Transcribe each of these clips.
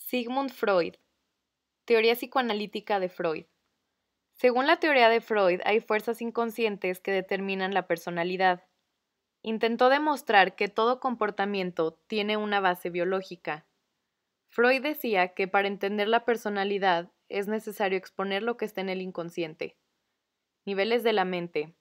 Sigmund Freud. Teoría psicoanalítica de Freud. Según la teoría de Freud, hay fuerzas inconscientes que determinan la personalidad. Intentó demostrar que todo comportamiento tiene una base biológica. Freud decía que para entender la personalidad es necesario exponer lo que está en el inconsciente. Niveles de la mente.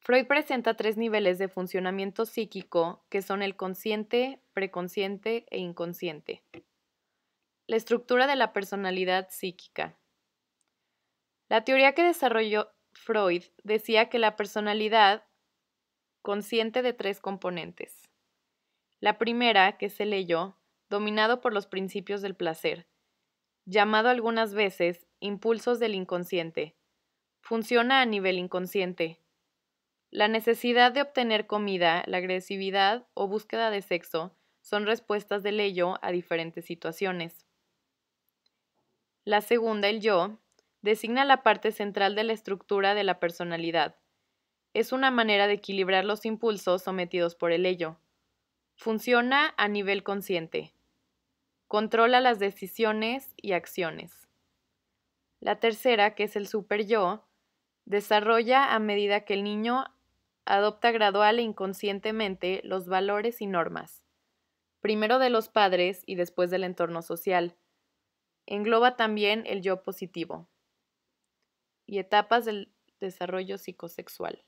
Freud presenta 3 niveles de funcionamiento psíquico que son el consciente, preconsciente e inconsciente. La estructura de la personalidad psíquica. La teoría que desarrolló Freud decía que la personalidad consciente de 3 componentes. La primera, que es el ello, dominado por los principios del placer, llamado algunas veces impulsos del inconsciente. Funciona a nivel inconsciente. La necesidad de obtener comida, la agresividad o búsqueda de sexo son respuestas del ello a diferentes situaciones. La segunda, el yo, designa la parte central de la estructura de la personalidad. Es una manera de equilibrar los impulsos sometidos por el ello. Funciona a nivel consciente. Controla las decisiones y acciones. La tercera, que es el superyo, desarrolla a medida que el niño adopta gradual e inconscientemente los valores y normas, primero de los padres y después del entorno social. Engloba también el yo positivo y etapas del desarrollo psicosexual.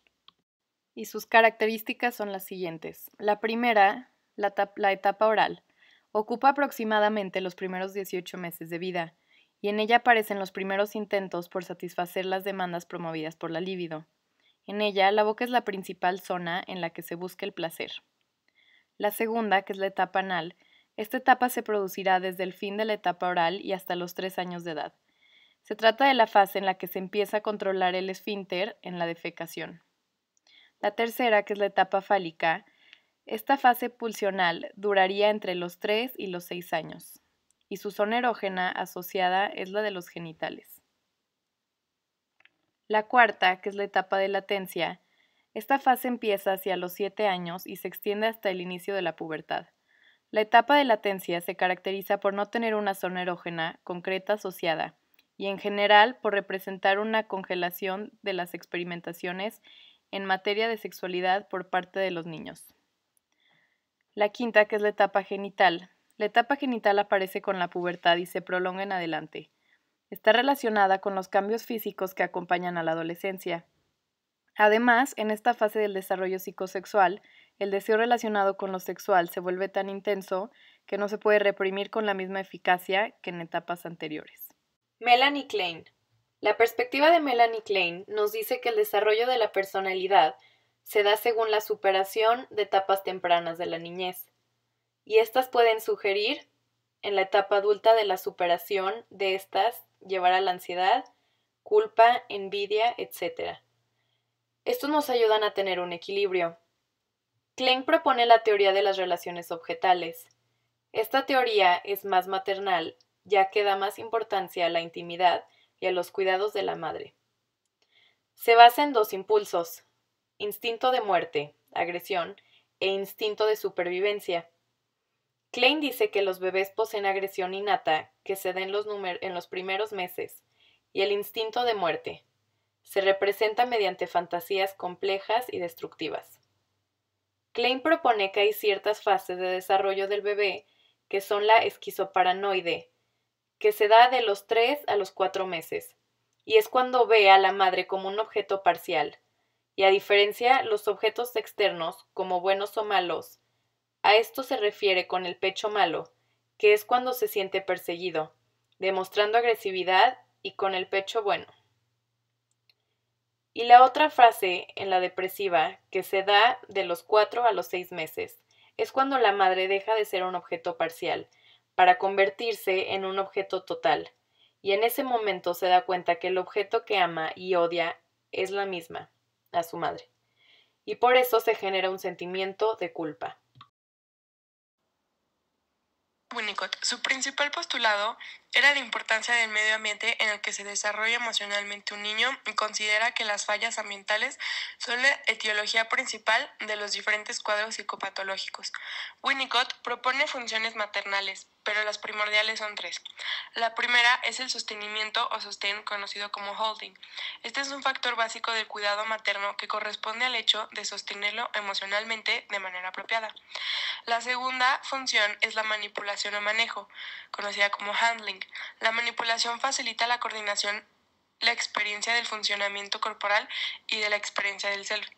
Y sus características son las siguientes. La primera, la etapa oral, ocupa aproximadamente los primeros 18 meses de vida, y en ella aparecen los primeros intentos por satisfacer las demandas promovidas por la libido. En ella, la boca es la principal zona en la que se busca el placer. La segunda, que es la etapa anal, esta etapa se producirá desde el fin de la etapa oral y hasta los 3 años de edad. Se trata de la fase en la que se empieza a controlar el esfínter en la defecación. La tercera, que es la etapa fálica, esta fase pulsional duraría entre los 3 y los 6 años, y su zona erógena asociada es la de los genitales. La cuarta, que es la etapa de latencia, esta fase empieza hacia los 7 años y se extiende hasta el inicio de la pubertad. La etapa de latencia se caracteriza por no tener una zona erógena concreta asociada, y en general por representar una congelación de las experimentaciones en materia de sexualidad por parte de los niños. La quinta, que es la etapa genital. La etapa genital aparece con la pubertad y se prolonga en adelante. Está relacionada con los cambios físicos que acompañan a la adolescencia. Además, en esta fase del desarrollo psicosexual, el deseo relacionado con lo sexual se vuelve tan intenso que no se puede reprimir con la misma eficacia que en etapas anteriores. Melanie Klein. La perspectiva de Melanie Klein nos dice que el desarrollo de la personalidad se da según la superación de etapas tempranas de la niñez, y estas pueden sugerir, en la etapa adulta de la superación de estas, llevar a la ansiedad, culpa, envidia, etc. Estos nos ayudan a tener un equilibrio. Klein propone la teoría de las relaciones objetales. Esta teoría es más maternal, ya que da más importancia a la intimidad y a los cuidados de la madre. Se basa en 2 impulsos: instinto de muerte, agresión, e instinto de supervivencia. Klein dice que los bebés poseen agresión innata que se da en los primeros meses, y el instinto de muerte se representa mediante fantasías complejas y destructivas. Klein propone que hay ciertas fases de desarrollo del bebé que son la esquizoparanoide, que se da de los 3 a los 4 meses, y es cuando ve a la madre como un objeto parcial, y a diferencia los objetos externos, como buenos o malos. A esto se refiere con el pecho malo, que es cuando se siente perseguido, demostrando agresividad, y con el pecho bueno. Y la otra fase, en la depresiva, que se da de los 4 a los 6 meses, es cuando la madre deja de ser un objeto parcial, para convertirse en un objeto total, y en ese momento se da cuenta que el objeto que ama y odia es la misma, a su madre, y por eso se genera un sentimiento de culpa. Winnicott. Su principal postulado era la importancia del medio ambiente en el que se desarrolla emocionalmente un niño y considera que las fallas ambientales son la etiología principal de los diferentes cuadros psicopatológicos. Winnicott propone funciones maternales, pero las primordiales son tres. La primera es el sostenimiento o sostén, conocido como holding. Este es un factor básico del cuidado materno que corresponde al hecho de sostenerlo emocionalmente de manera apropiada. La segunda función es la manipulación o manejo, conocida como handling. La manipulación facilita la coordinación, la experiencia del funcionamiento corporal y de la experiencia del self.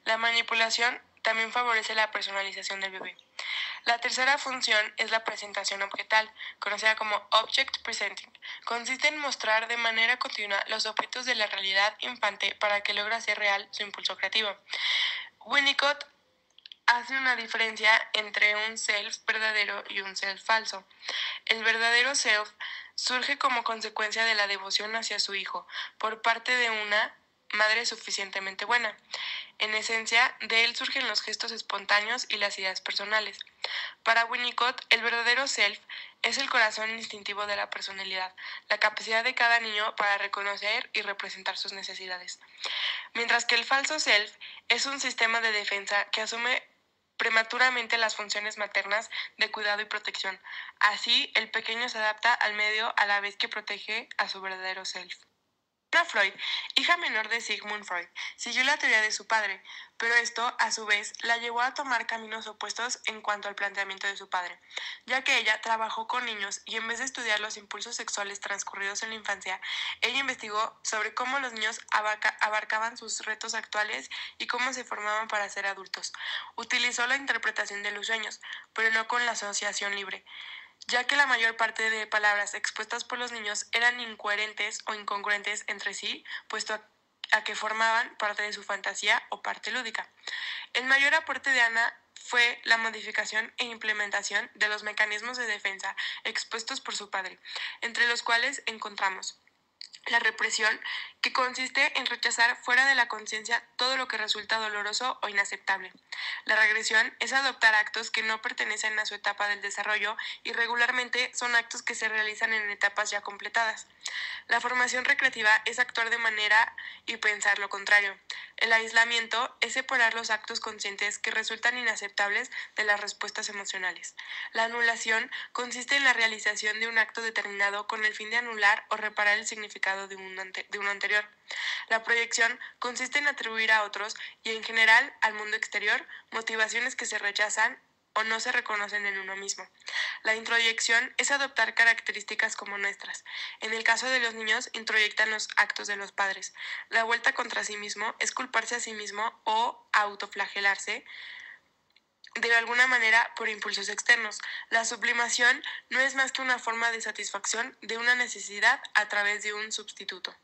La manipulación también favorece la personalización del bebé. La tercera función es la presentación objetal, conocida como Object Presenting. Consiste en mostrar de manera continua los objetos de la realidad infante para que logre hacer real su impulso creativo. Winnicott hace una diferencia entre un self verdadero y un self falso. El verdadero self surge como consecuencia de la devoción hacia su hijo por parte de una madre suficientemente buena. En esencia, de él surgen los gestos espontáneos y las ideas personales. Para Winnicott, el verdadero self es el corazón instintivo de la personalidad, la capacidad de cada niño para reconocer y representar sus necesidades. Mientras que el falso self es un sistema de defensa que asume prematuramente las funciones maternas de cuidado y protección. Así, el pequeño se adapta al medio a la vez que protege a su verdadero self. Anna Freud, hija menor de Sigmund Freud, siguió la teoría de su padre, pero esto, a su vez, la llevó a tomar caminos opuestos en cuanto al planteamiento de su padre, ya que ella trabajó con niños y en vez de estudiar los impulsos sexuales transcurridos en la infancia, ella investigó sobre cómo los niños abarcaban sus retos actuales y cómo se formaban para ser adultos. Utilizó la interpretación de los sueños, pero no con la asociación libre, ya que la mayor parte de palabras expuestas por los niños eran incoherentes o incongruentes entre sí, puesto a que formaban parte de su fantasía o parte lúdica. El mayor aporte de Anna fue la modificación e implementación de los mecanismos de defensa expuestos por su padre, entre los cuales encontramos la represión, que consiste en rechazar fuera de la conciencia todo lo que resulta doloroso o inaceptable. La regresión es adoptar actos que no pertenecen a su etapa del desarrollo y regularmente son actos que se realizan en etapas ya completadas. La formación recreativa es actuar de manera y pensar lo contrario. El aislamiento es separar los actos conscientes que resultan inaceptables de las respuestas emocionales. La anulación consiste en la realización de un acto determinado con el fin de anular o reparar el significado de uno anterior. La proyección consiste en atribuir a otros y en general al mundo exterior motivaciones que se rechazan o no se reconocen en uno mismo. La introyección es adoptar características como nuestras. En el caso de los niños, introyectan los actos de los padres. La vuelta contra sí mismo es culparse a sí mismo o autoflagelarse de alguna manera por impulsos externos. La sublimación no es más que una forma de satisfacción de una necesidad a través de un sustituto.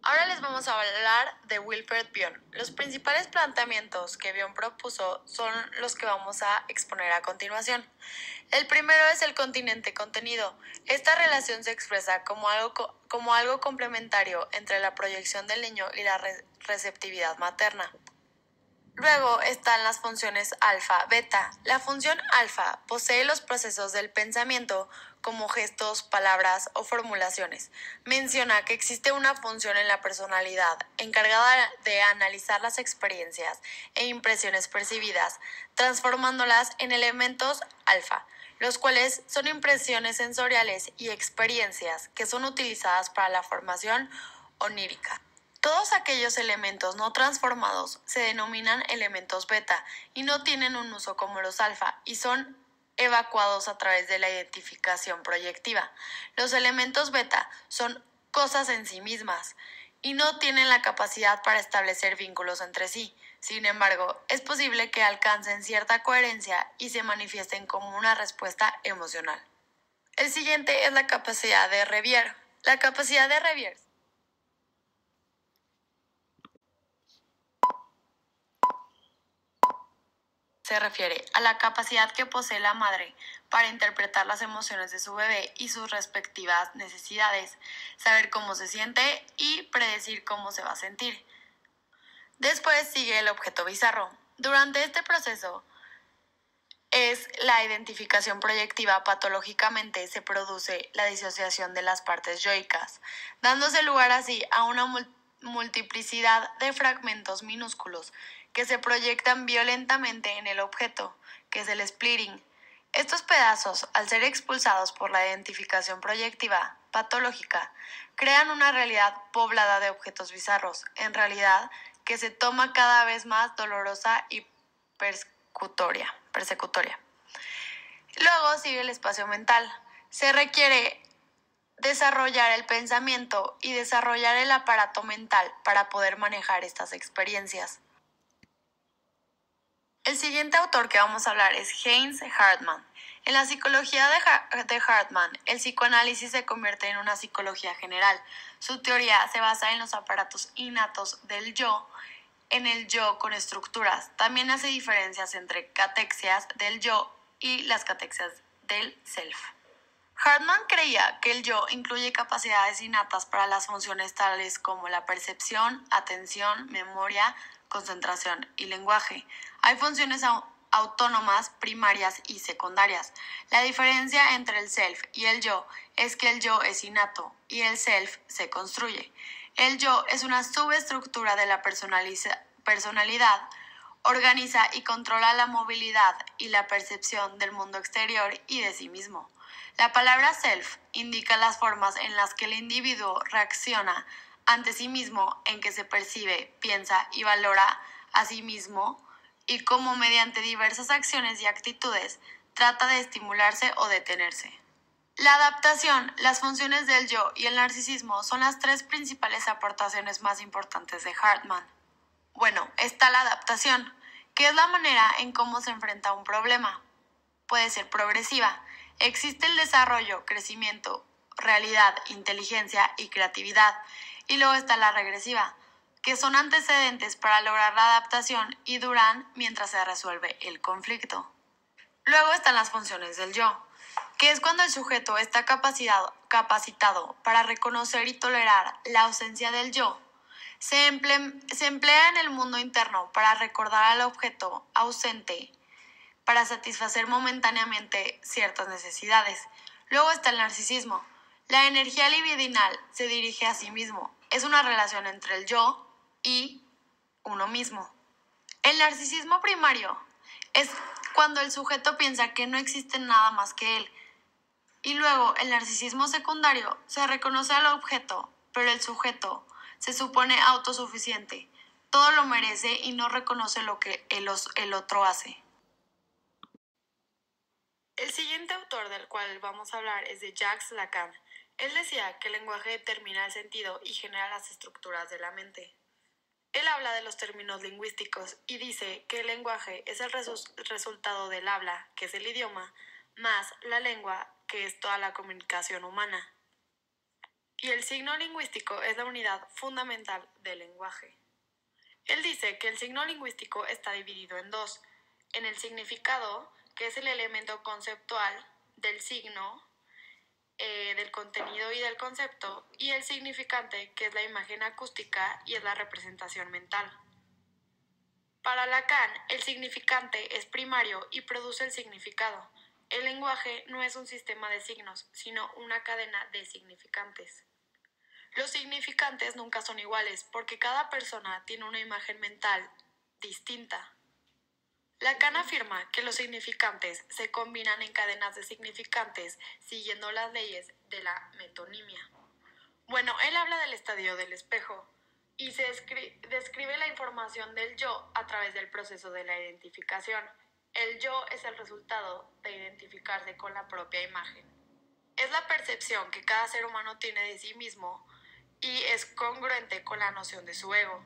Ahora les vamos a hablar de Wilfred Bion. Los principales planteamientos que Bion propuso son los que vamos a exponer a continuación. El primero es el continente contenido. Esta relación se expresa como algo complementario entre la proyección del niño y la receptividad materna. Luego están las funciones alfa, beta. La función alfa posee los procesos del pensamiento como gestos, palabras o formulaciones. Menciona que existe una función en la personalidad encargada de analizar las experiencias e impresiones percibidas, transformándolas en elementos alfa, los cuales son impresiones sensoriales y experiencias que son utilizadas para la formación onírica. Todos aquellos elementos no transformados se denominan elementos beta y no tienen un uso como los alfa y son evacuados a través de la identificación proyectiva. Los elementos beta son cosas en sí mismas y no tienen la capacidad para establecer vínculos entre sí. Sin embargo, es posible que alcancen cierta coherencia y se manifiesten como una respuesta emocional. El siguiente es la capacidad de Revier. La capacidad de Revier se refiere a la capacidad que posee la madre para interpretar las emociones de su bebé y sus respectivas necesidades, saber cómo se siente y predecir cómo se va a sentir. Después sigue el objeto bizarro. Durante este proceso es la identificación proyectiva. Patológicamente se produce la disociación de las partes yoicas, dándose lugar así a una multiplicidad de fragmentos minúsculos que se proyectan violentamente en el objeto, que es el splitting. Estos pedazos, al ser expulsados por la identificación proyectiva patológica, crean una realidad poblada de objetos bizarros, en realidad que se toma cada vez más dolorosa y persecutoria. Luego sigue el espacio mental. Se requiere desarrollar el pensamiento y desarrollar el aparato mental para poder manejar estas experiencias. El siguiente autor que vamos a hablar es Heinz Hartmann. En la psicología de Hartmann, el psicoanálisis se convierte en una psicología general. Su teoría se basa en los aparatos innatos del yo, en el yo con estructuras. También hace diferencias entre catexias del yo y las catexias del self. Hartmann creía que el yo incluye capacidades innatas para las funciones tales como la percepción, atención, memoria, concentración y lenguaje. Hay funciones autónomas, primarias y secundarias. La diferencia entre el self y el yo es que el yo es innato y el self se construye. El yo es una subestructura de la personalidad, organiza y controla la movilidad y la percepción del mundo exterior y de sí mismo. La palabra self indica las formas en las que el individuo reacciona ante sí mismo, en que se percibe, piensa y valora a sí mismo, y cómo mediante diversas acciones y actitudes trata de estimularse o detenerse. La adaptación, las funciones del yo y el narcisismo son las tres principales aportaciones más importantes de Hartmann. Bueno, está la adaptación, que es la manera en cómo se enfrenta a un problema. Puede ser progresiva. Existe el desarrollo, crecimiento, realidad, inteligencia y creatividad. Y luego está la regresiva, que son antecedentes para lograr la adaptación y duran mientras se resuelve el conflicto. Luego están las funciones del yo, que es cuando el sujeto está capacitado para reconocer y tolerar la ausencia del yo. Se emplea en el mundo interno para recordar al objeto ausente, para satisfacer momentáneamente ciertas necesidades. Luego está el narcisismo. La energía libidinal se dirige a sí mismo. Es una relación entre el yo y uno mismo. El narcisismo primario es cuando el sujeto piensa que no existe nada más que él. Y luego el narcisismo secundario se reconoce al objeto, pero el sujeto se supone autosuficiente. Todo lo merece y no reconoce lo que el otro hace. El siguiente autor del cual vamos a hablar es de Jacques Lacan. Él decía que el lenguaje determina el sentido y genera las estructuras de la mente. Él habla de los términos lingüísticos y dice que el lenguaje es el resultado del habla, que es el idioma, más la lengua, que es toda la comunicación humana. Y el signo lingüístico es la unidad fundamental del lenguaje. Él dice que el signo lingüístico está dividido en dos: en el significado, que es el elemento conceptual del signo, del contenido y del concepto, y el significante, que es la imagen acústica y es la representación mental. Para Lacan, el significante es primario y produce el significado. El lenguaje no es un sistema de signos, sino una cadena de significantes. Los significantes nunca son iguales porque cada persona tiene una imagen mental distinta. Lacan afirma que los significantes se combinan en cadenas de significantes siguiendo las leyes de la metonimia. Bueno, él habla del estadio del espejo y se describe la información del yo a través del proceso de la identificación. El yo es el resultado de identificarse con la propia imagen. Es la percepción que cada ser humano tiene de sí mismo y es congruente con la noción de su ego.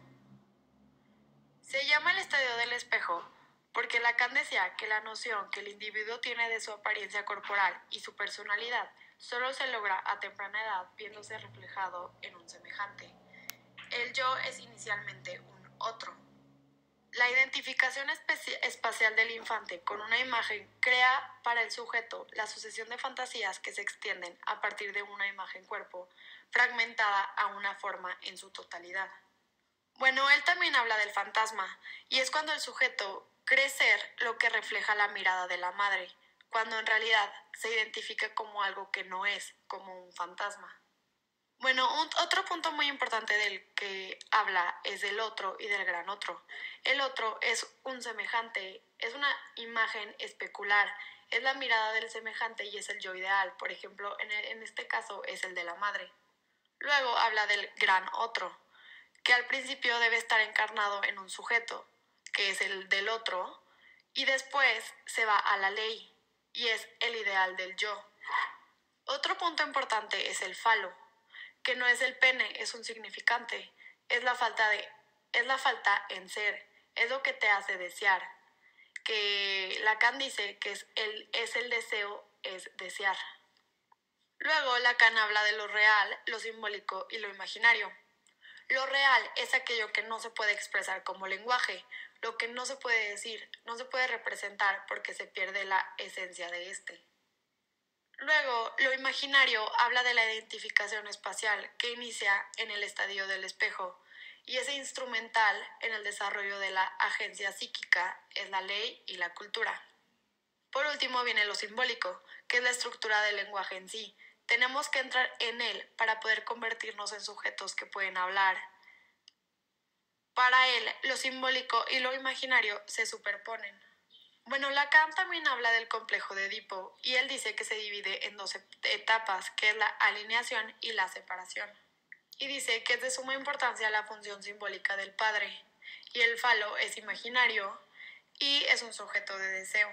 Se llama el estadio del espejo porque Lacan decía que la noción que el individuo tiene de su apariencia corporal y su personalidad solo se logra a temprana edad viéndose reflejado en un semejante. El yo es inicialmente un otro. La identificación espacial del infante con una imagen crea para el sujeto la sucesión de fantasías que se extienden a partir de una imagen-cuerpo fragmentada a una forma en su totalidad. Bueno, él también habla del fantasma, y es cuando el sujeto cree ser lo que refleja la mirada de la madre, cuando en realidad se identifica como algo que no es, como un fantasma. Bueno, otro punto muy importante del que habla es del otro y del gran otro. El otro es un semejante, es una imagen especular, es la mirada del semejante y es el yo ideal. Por ejemplo, en este caso es el de la madre. Luego habla del gran otro, que al principio debe estar encarnado en un sujeto, que es el del otro, y después se va a la ley, y es el ideal del yo. Otro punto importante es el falo, que no es el pene, es un significante, es la falta en ser, es lo que te hace desear, que Lacan dice que es el deseo, es desear. Luego Lacan habla de lo real, lo simbólico y lo imaginario. Lo real es aquello que no se puede expresar como lenguaje, lo que no se puede decir, no se puede representar porque se pierde la esencia de este. Luego, lo imaginario habla de la identificación espacial que inicia en el estadio del espejo y es instrumental en el desarrollo de la agencia psíquica, es la ley y la cultura. Por último viene lo simbólico, que es la estructura del lenguaje en sí. Tenemos que entrar en él para poder convertirnos en sujetos que pueden hablar. Para él, lo simbólico y lo imaginario se superponen. Bueno, Lacan también habla del complejo de Edipo y él dice que se divide en dos etapas, que es la alineación y la separación. Y dice que es de suma importancia la función simbólica del padre, y el falo es imaginario y es un sujeto de deseo.